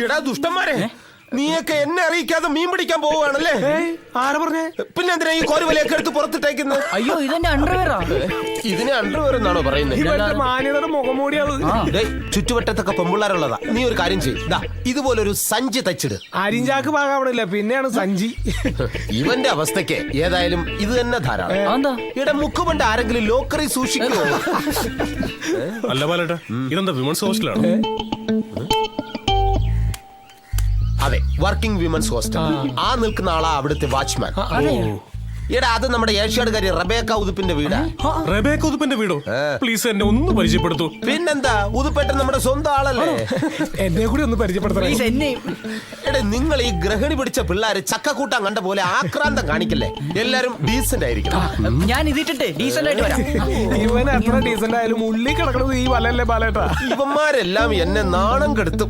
എടാ ദുഷ്ടന്മാരെ, നീയൊക്കെ എന്നെ അറിയിക്കാതെ മീൻ പിടിക്കാൻ പോവുകയാണല്ലേ? ആരാ പറഞ്ഞേ? പിന്നെ എന്തിനാ ഈ കോരുവലയൊക്കെ എടുത്ത് പുറത്തിട്ടേക്കുന്നത്? അയ്യോ ഇതെന്റെ അണ്ടർവെയറാ. ഇതിനെ അണ്ടർവെയർ എന്നാണോ പറയുന്നത്? ഇവരുടെ മാന്യതയുടെ മുഖംമൂടിയാണ്. ചുറ്റുവട്ടത്തൊക്കെ പെമ്പിള്ളാരുള്ളതാ. നീ ഒരു കാര്യം ചെയ്യ്, ഇതുപോലൊരു സഞ്ചി തച്ചിട്. അരിഞ്ചാക്ക് പാകാവണില്ല, പിന്നെയാണ് സഞ്ചി. ഇവന്റെ അവസ്ഥയ്ക്ക് ഏതായാലും ഇത് തന്നെ ധാരാളം. ഇവിടെ മുക്കുപണ്ട് ആരെങ്കിലും ലോക്കറി സൂക്ഷിക്കുമോ? അല്ല ബാലേട്ടാ, ഇതെന്താ വിമൻസ് ഹോസ്റ്റലാണ്? അതെ, വർക്കിംഗ് വിമൻസ് ഹോസ്റ്റൽ. ആ നിൽക്കുന്ന ആളാ അവിടുത്തെ വാച്ച്മാൻ. എടാ, അത് നമ്മുടെ ഏഷ്യാടുകാരി റബേക്ക ഉതുപ്പിന്റെ വീടാ. റബേക്ക ഉതുപ്പിന്റെ വീടോ? പ്ലീസ് എന്നെ ഒന്ന് പരിചയപ്പെടുത്തൂ. പിന്നെന്താ, ഉതുപ്പേട്ടൻ നമ്മുടെ സ്വന്തം ആളല്ലേ? എന്നെ കൂടി ഒന്ന് പരിചയപ്പെടുത്തണം. എടാ, നിങ്ങൾ ഈ ഗ്രഹണി പിടിച്ച പിള്ളേര് ചക്കക്കൂട്ടാൻ കണ്ട പോലെ ആക്രാന്തം കാണിക്കല്ലേ. എല്ലാരും ഡീസന്റ് ആയിരിക്കണം. ഞാൻ ഇതിട്ടിട്ട് ഡീസന്റ് ആയിട്ട് വരാം. ഇവൻ എത്ര ഡീസന്റ് ആയാലും ഉള്ളി കിടക്കണത് ഈ വലല്ലേ ബാലേട്ടാ. ഇവന്മാരെല്ലാം എന്നെ നാണം കെടുത്തും.